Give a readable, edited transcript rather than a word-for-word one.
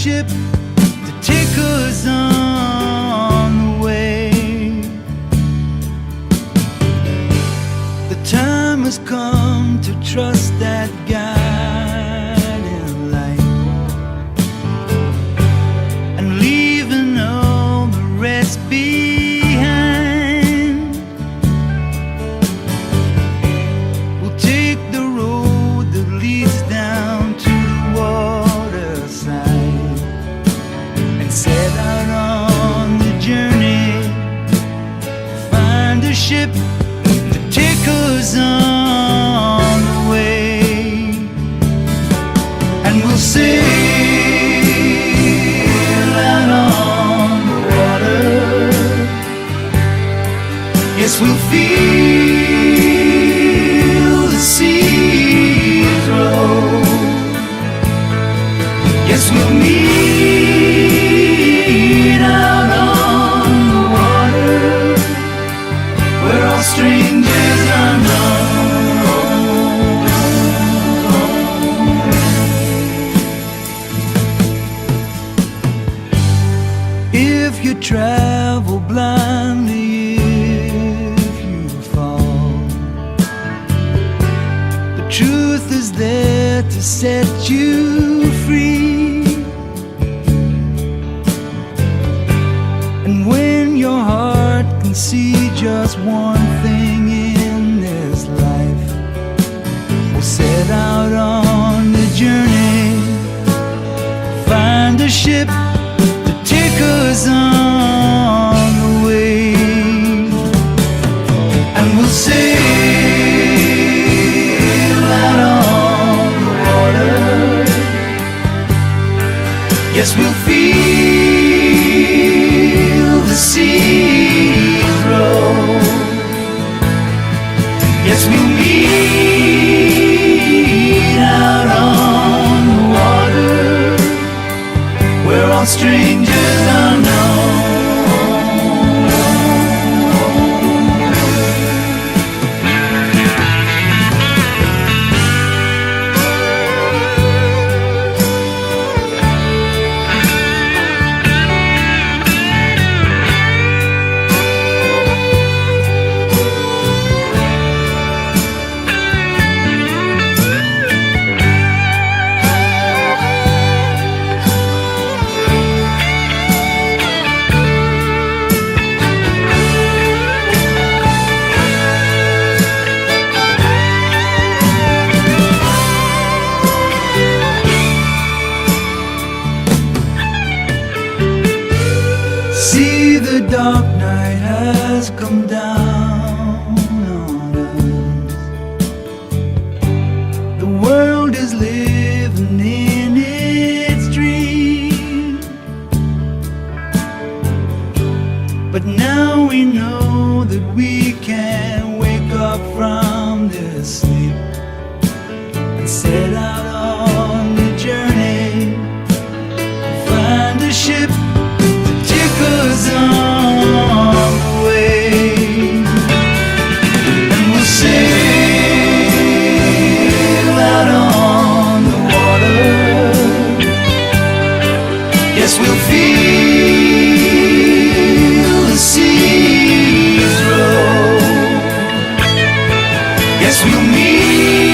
ship to take us on the way. The time has come to trust that guiding light, and leaving all the rest behind. We'll take the road that leads down to the waterside and set out on the journey to find a ship to take us on the way. And we'll sail out on the water. Yes, we'll feel the seas roll. Yes, we'll meet out on the water, where all strangers are known. If you travel blindly, if you fall, the truth is there to set you free. And when your heart can see just one thing in this life, we'll set out on the journey, find a ship to take us on the way. And we'll sail out on the water. Yes, we'll feel the seas roll. Yes, we'll meet out on the water, where all strangers are known. See, the dark night has come down on us. The world is living in its dream, but now we know that we can wake up from this sleep and set out on the journey, find a ship on the way. And we'll sail out on the water. Yes, we'll feel the seas roll. Yes, we'll meet